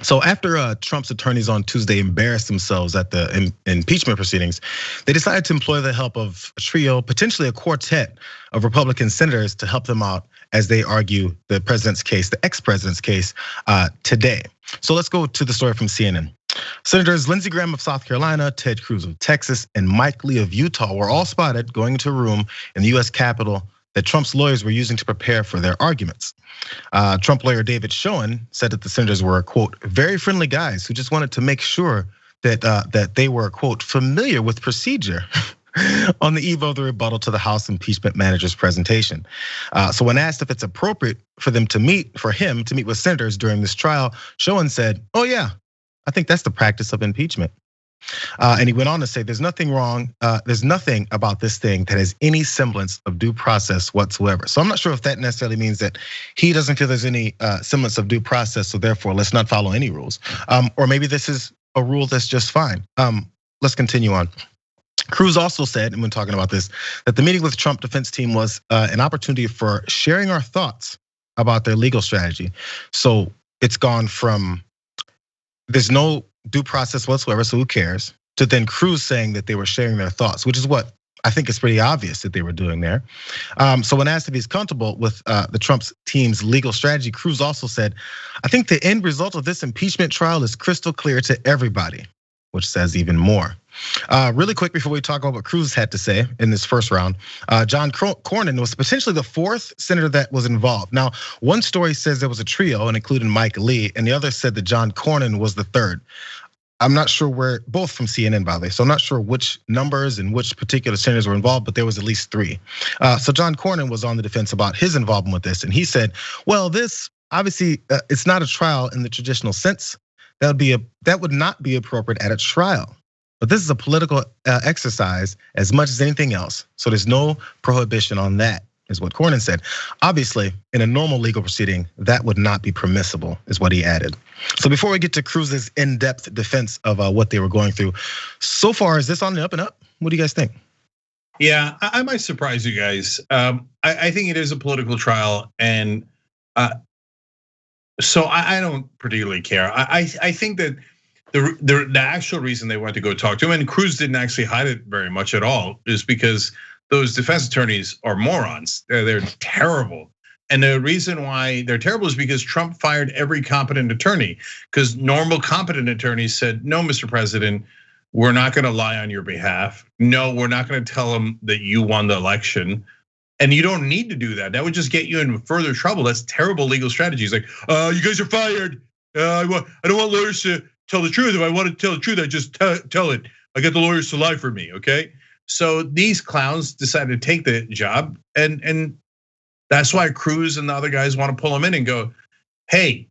So after Trump's attorneys on Tuesday embarrassed themselves at the impeachment proceedings, they decided to employ the help of a trio, potentially a quartet of Republican senators to help them out as they argue the president's case, the ex-president's case today. So let's go to the story from CNN. Senators Lindsey Graham of South Carolina, Ted Cruz of Texas, and Mike Lee of Utah were all spotted going into a room in the US Capitol that Trump's lawyers were using to prepare for their arguments. Trump lawyer David Schoen said that the senators were, quote, very friendly guys who just wanted to make sure that they were, quote, familiar with procedure on the eve of the rebuttal to the House impeachment manager's presentation. So when asked if it's appropriate for him to meet with senators during this trial, Schoen said, oh yeah, I think that's the practice of impeachment. And he went on to say, there's nothing wrong, there's nothing about this thing that has any semblance of due process whatsoever. So I'm not sure if that necessarily means that he doesn't feel there's any semblance of due process, so therefore let's not follow any rules. Or maybe this is a rule that's just fine. Let's continue on. Cruz also said, and when talking about this, that the meeting with Trump defense team was an opportunity for sharing our thoughts about their legal strategy. So it's gone from there's no due process whatsoever, so who cares? To then Cruz saying that they were sharing their thoughts, which is what I think is pretty obvious that they were doing there. So when asked if he's comfortable with the Trump's team's legal strategy, Cruz also said, I think the end result of this impeachment trial is crystal clear to everybody, which says even more. Really quick before we talk about what Cruz had to say in this first round, John Cornyn was potentially the fourth senator that was involved. Now, one story says there was a trio and included Mike Lee, and the other said that John Cornyn was the third. I'm not sure where, both from CNN by the way, so I'm not sure which numbers and which particular senators were involved, but there was at least three. So John Cornyn was on the defense about his involvement with this, and he said, well, this obviously, it's not a trial in the traditional sense. That would not be appropriate at a trial. But this is a political exercise as much as anything else. So there's no prohibition on that, is what Cornyn said. Obviously, in a normal legal proceeding, that would not be permissible, is what he added. So before we get to Cruz's in-depth defense of what they were going through, so far, is this on the up and up? What do you guys think? Yeah, I might surprise you guys. I think it is a political trial, and so I don't particularly care. I think that the actual reason they went to go talk to him, and Cruz didn't actually hide it very much at all, is because those defense attorneys are morons. They're terrible. And the reason why they're terrible is because Trump fired every competent attorney, because normal competent attorneys said, no, Mr. President, we're not gonna lie on your behalf. No, we're not gonna tell them that you won the election. And you don't need to do that. That would just get you in further trouble. That's terrible legal strategies. Like, you guys are fired. I don't want lawyers to tell the truth. If I want to tell the truth, I just tell it. I get the lawyers to lie for me, okay? So these clowns decided to take the job, and that's why Cruz and the other guys want to pull him in and go, hey,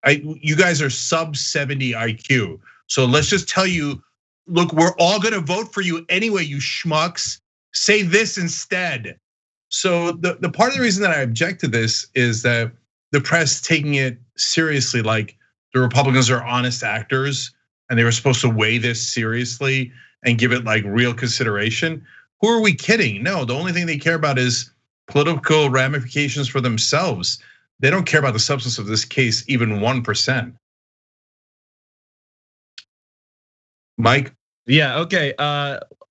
you guys are sub 70 IQ. So let's just tell you, look, we're all gonna vote for you anyway, you schmucks. Say this instead. So the part of the reason that I object to this is that the press taking it seriously, like the Republicans are honest actors and they were supposed to weigh this seriously and give it like real consideration. Who are we kidding? No, the only thing they care about is political ramifications for themselves. They don't care about the substance of this case even 1%. Mike? Yeah, okay.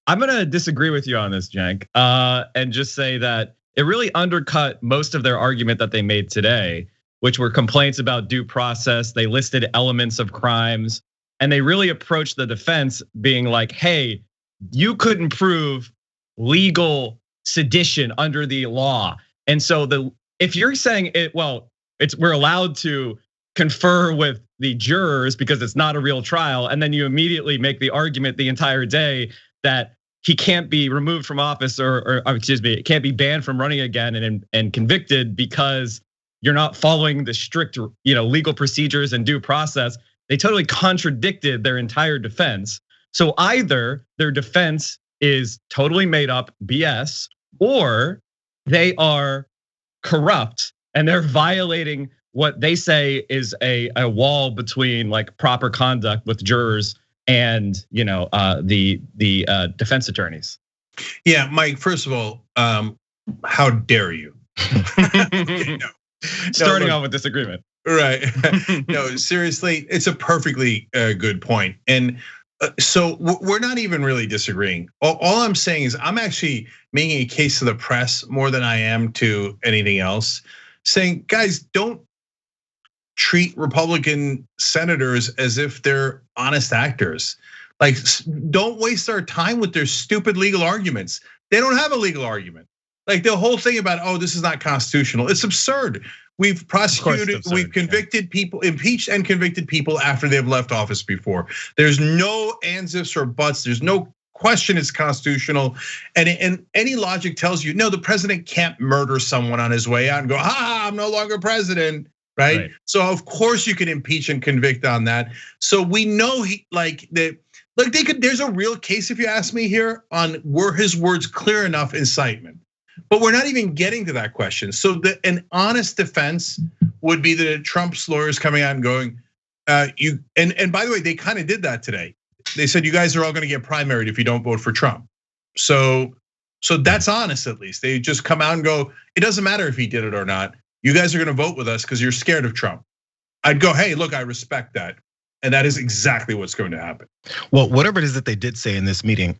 I'm gonna disagree with you on this, Cenk, and just say that it really undercut most of their argument that they made today, which were complaints about due process. They listed elements of crimes, and they really approached the defense being like, hey, you couldn't prove legal sedition under the law. And so if you're saying it, well, we're allowed to confer with the jurors because it's not a real trial, and then you immediately make the argument the entire day that he can't be removed from office or excuse me, can't be banned from running again and convicted because you're not following the strict, legal procedures and due process. They totally contradicted their entire defense. So either their defense is totally made up BS, or they are corrupt and they're violating what they say is a wall between like proper conduct with jurors and the defense attorneys. Yeah, Mike. First of all, how dare you? Starting off with disagreement. Right. No, seriously, it's a perfectly good point. And so we're not even really disagreeing. All I'm saying is I'm actually making a case to the press more than I am to anything else, saying, guys, don't treat Republican senators as if they're honest actors. Like, don't waste our time with their stupid legal arguments. They don't have a legal argument. Like the whole thing about, oh, this is not constitutional. It's absurd. We've prosecuted, we've convicted people, impeached and convicted people after they've left office before. There's no ands, ifs, or buts. There's no question it's constitutional. And any logic tells you, no, the president can't murder someone on his way out and go, I'm no longer president. Right? So of course you can impeach and convict on that. So we know there's a real case, if you ask me here, on were his words clear enough incitement. But we're not even getting to that question. So an honest defense would be that Trump's lawyers coming out and going, and by the way, they kind of did that today. They said you guys are all going to get primaried if you don't vote for Trump. So that's honest, at least. They just come out and go, it doesn't matter if he did it or not. You guys are going to vote with us because you're scared of Trump. I'd go, hey, look, I respect that. And that is exactly what's going to happen. Well, whatever it is that they did say in this meeting,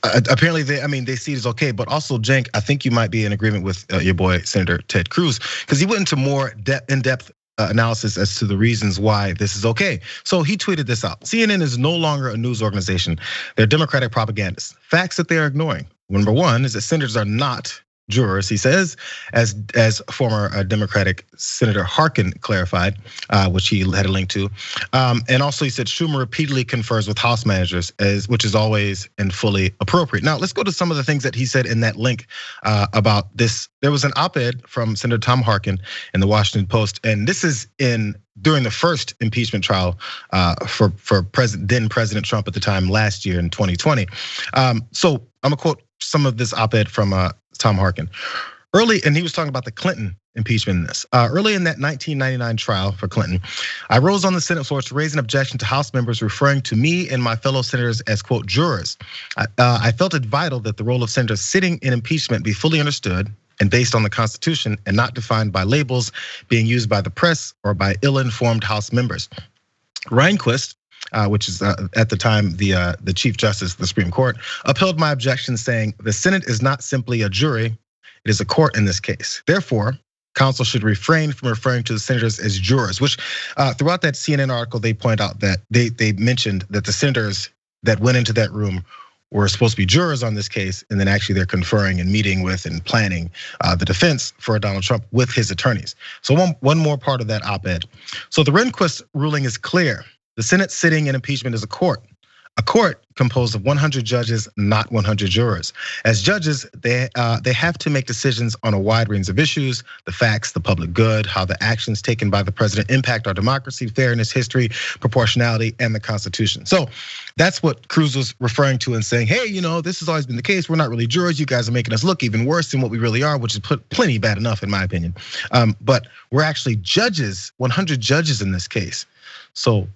apparently they see it as okay, but also, Cenk, I think you might be in agreement with your boy Senator Ted Cruz, because he went into more in-depth analysis as to the reasons why this is okay. So he tweeted this out: CNN is no longer a news organization; they're Democratic propagandists. Facts that they are ignoring. Number one is that senators are not jurors, he says, as former Democratic Senator Harkin clarified, which he had a link to. And also he said Schumer repeatedly confers with House managers, which is always and fully appropriate. Now let's go to some of the things that he said in that link about this. There was an op-ed from Senator Tom Harkin in the Washington Post, and this is during the first impeachment trial for then President Trump at the time last year in 2020. So I'm gonna quote some of this op-ed from Tom Harkin. And he was talking about the Clinton impeachment in this. Early in that 1999 trial for Clinton, I rose on the Senate floor to raise an objection to House members referring to me and my fellow senators as, quote, jurors. I felt it vital that the role of senators sitting in impeachment be fully understood and based on the Constitution and not defined by labels being used by the press or by ill-informed House members. Rehnquist, which is at the time the Chief Justice of the Supreme Court, upheld my objection, saying the Senate is not simply a jury, it is a court in this case. Therefore, counsel should refrain from referring to the senators as jurors, which throughout that CNN article, they point out that they mentioned that the senators that went into that room were supposed to be jurors on this case, and then actually they're conferring and meeting with and planning the defense for Donald Trump with his attorneys. So one more part of that op-ed. So the Rehnquist ruling is clear. The Senate sitting in impeachment is a court composed of 100 judges, not 100 jurors. As judges, they have to make decisions on a wide range of issues: the facts, the public good, how the actions taken by the president impact our democracy, fairness, history, proportionality, and the Constitution. So that's what Cruz was referring to and saying, hey, this has always been the case. We're not really jurors. You guys are making us look even worse than what we really are, which is plenty bad enough in my opinion. But we're actually judges, 100 judges in this case. So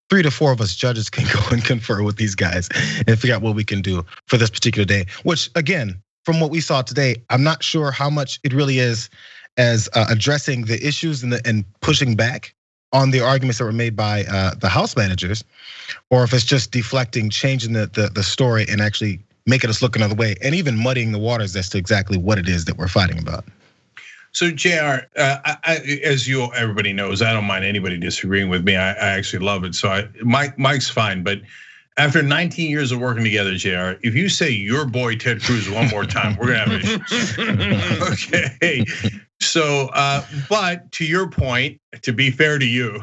3 to 4 of us judges can go and confer with these guys and figure out what we can do for this particular day. Which, again, from what we saw today, I'm not sure how much it really is as addressing the issues and pushing back on the arguments that were made by the House managers, or if it's just deflecting, changing the story and actually making us look another way, and even muddying the waters as to exactly what it is that we're fighting about. So Jayar, as everybody knows, I don't mind anybody disagreeing with me. I actually love it. So Mike's fine, but after 19 years of working together, Jayar, if you say your boy Ted Cruz one more time, we're gonna have issues. Okay. So, but to your point, to be fair to you,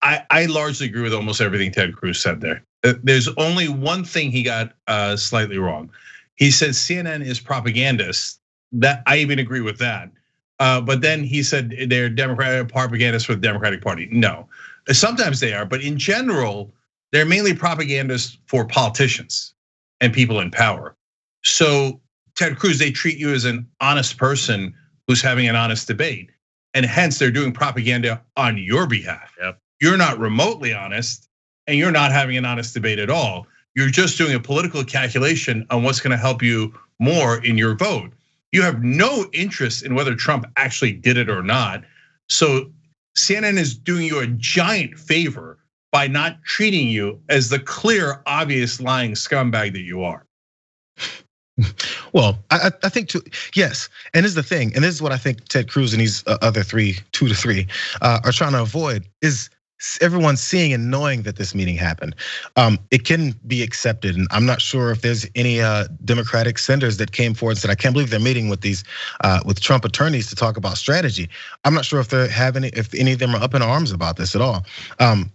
I largely agree with almost everything Ted Cruz said there. There's only one thing he got slightly wrong. He said CNN is propagandist. That I even agree with that. But then he said they're Democratic propagandists for the Democratic Party. No, sometimes they are, but in general, they're mainly propagandists for politicians and people in power. So Ted Cruz, they treat you as an honest person who's having an honest debate, and hence they're doing propaganda on your behalf. Yep. You're not remotely honest, and you're not having an honest debate at all. You're just doing a political calculation on what's going to help you more in your vote. You have no interest in whether Trump actually did it or not. So CNN is doing you a giant favor by not treating you as the clear, obvious lying scumbag that you are. Well, I think yes, and this is the thing, and this is what I think Ted Cruz and these other 2 to 3, are trying to avoid is everyone seeing and knowing that this meeting happened. It can be accepted, and I'm not sure if there's any Democratic senators that came forward and said, "I can't believe they're meeting with these with Trump attorneys to talk about strategy." I'm not sure if if any of them are up in arms about this at all,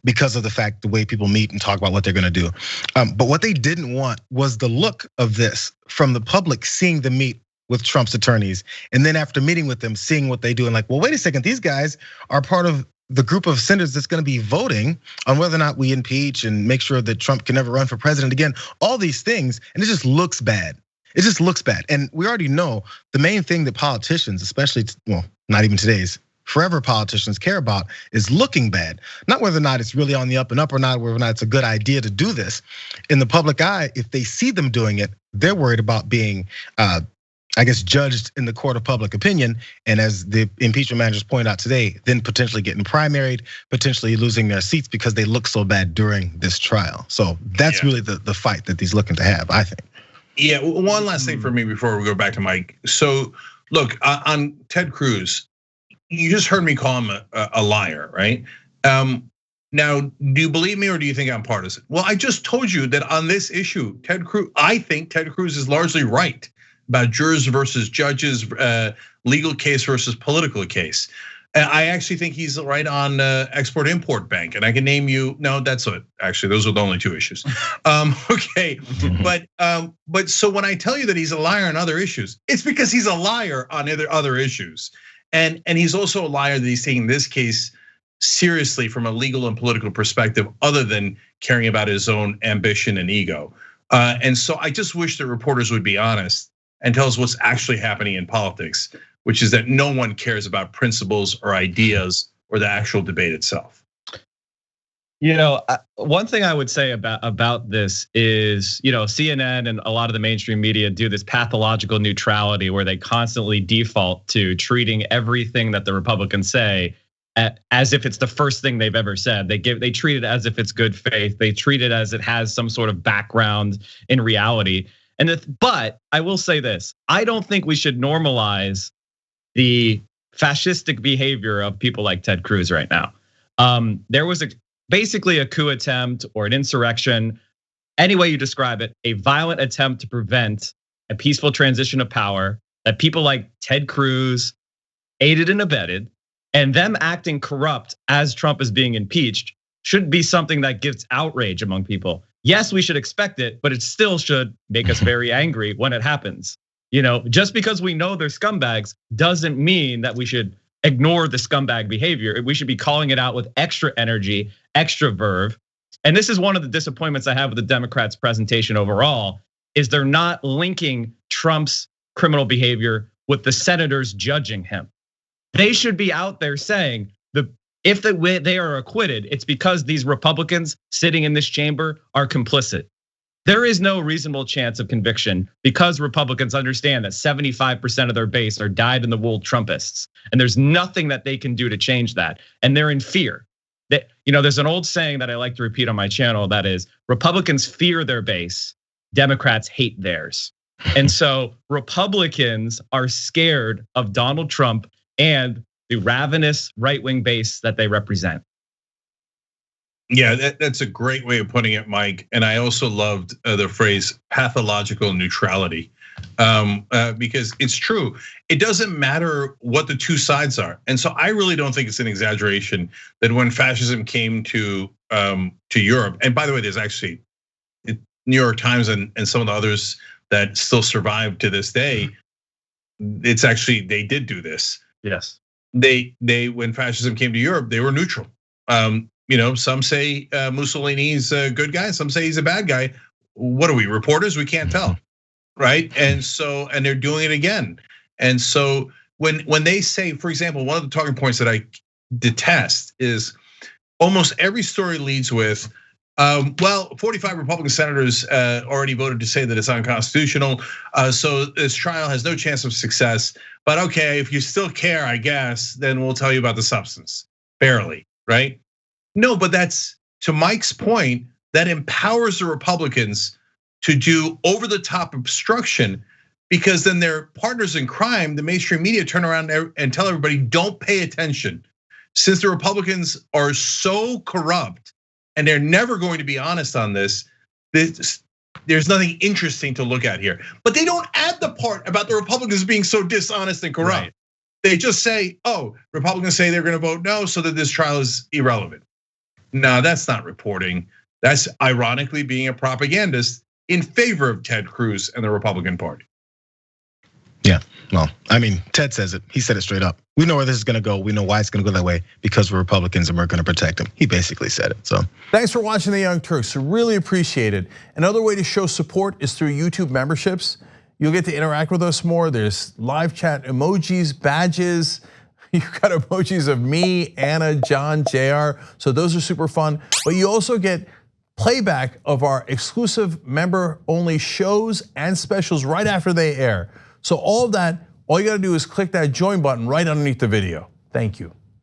because of the way people meet and talk about what they're going to do. But what they didn't want was the look of this from the public seeing them meet with Trump's attorneys, and then after meeting with them, seeing what they do, and like, well, wait a second, these guys are part of the group of senators that's going to be voting on whether or not we impeach and make sure that Trump can never run for president again. All these things, and it just looks bad. It just looks bad, and we already know the main thing that politicians, especially, well, not even today's, forever politicians care about is looking bad. Not whether or not it's really on the up and up or not, whether or not it's a good idea to do this. In the public eye, if they see them doing it, they're worried about being, I guess, judged in the court of public opinion. And as the impeachment managers point out today, then potentially getting primaried, potentially losing their seats because they look so bad during this trial. So that's really the fight that he's looking to have, I think. Yeah, one last thing for me before we go back to Mike. So look, on Ted Cruz, you just heard me call him a liar, right? Now, do you believe me or do you think I'm partisan? Well, I just told you that on this issue, I think Ted Cruz is largely right about jurors versus judges, legal case versus political case. I actually think he's right on Export-Import Bank, and I can name you. No, that's it. Actually, those are the only 2 issues. Okay, but so when I tell you that he's a liar on other issues, it's because he's a liar on other issues, and he's also a liar that he's taking this case seriously from a legal and political perspective, other than caring about his own ambition and ego. And so I just wish that reporters would be honest and tell us what's actually happening in politics, which is that no one cares about principles or ideas or the actual debate itself. You know, one thing I would say about this is, CNN and a lot of the mainstream media do this pathological neutrality where they constantly default to treating everything that the Republicans say as if it's the first thing they've ever said. They treat it as if it's good faith. They treat it as it has some sort of background in reality. But I will say this, I don't think we should normalize the fascistic behavior of people like Ted Cruz right now. There was basically a coup attempt or an insurrection, any way you describe it, a violent attempt to prevent a peaceful transition of power that people like Ted Cruz aided and abetted, and them acting corrupt as Trump is being impeached shouldn't be something that gives outrage among people. Yes, we should expect it, but it still should make us very angry when it happens. Just because we know they're scumbags doesn't mean that we should ignore the scumbag behavior. We should be calling it out with extra energy, extra verve. And this is one of the disappointments I have with the Democrats' presentation overall, is they're not linking Trump's criminal behavior with the senators judging him. They should be out there saying if they are acquitted, it's because these Republicans sitting in this chamber are complicit. There is no reasonable chance of conviction because Republicans understand that 75% of their base are dyed-in-the-wool Trumpists, and there's nothing that they can do to change that. And they're in fear. There's an old saying that I like to repeat on my channel that is, Republicans fear their base, Democrats hate theirs. And so Republicans are scared of Donald Trump and the ravenous right-wing base that they represent. Yeah, that's a great way of putting it, Mike. And I also loved the phrase pathological neutrality, because it's true. It doesn't matter what the 2 sides are. And so I really don't think it's an exaggeration that when fascism came to Europe, and by the way, there's actually New York Times and some of the others that still survive to this day, it's actually, they did do this. Yes. They when fascism came to Europe, they were neutral. Some say Mussolini's a good guy, some say he's a bad guy. What are we, reporters? We can't tell, right? And they're doing it again. And so when they say, for example, one of the talking points that I detest is almost every story leads with Well, 45 Republican senators already voted to say that it's unconstitutional. So this trial has no chance of success. But okay, if you still care, I guess, then we'll tell you about the substance. Barely, right? No, but that's, to Mike's point, that empowers the Republicans to do over-the-top obstruction, because then their partners in crime, the mainstream media, turn around and tell everybody, don't pay attention. Since the Republicans are so corrupt and they're never going to be honest on this, there's nothing interesting to look at here. But they don't add the part about the Republicans being so dishonest and corrupt. Right. They just say, oh, Republicans say they're gonna vote no, so that this trial is irrelevant. No, that's not reporting. That's ironically being a propagandist in favor of Ted Cruz and the Republican Party. Yeah, well, I mean, Ted says it. He said it straight up. We know where this is gonna go. We know why it's gonna go that way, because we're Republicans and we're gonna protect him. He basically said it, so. Thanks for watching the Young Turks, really appreciate it. Another way to show support is through YouTube memberships. You'll get to interact with us more. There's live chat emojis, badges. You've got emojis of me, Anna, John, Jayar. So those are super fun. But you also get playback of our exclusive member-only shows and specials right after they air. So all of that, all you gotta do is click that join button right underneath the video. Thank you.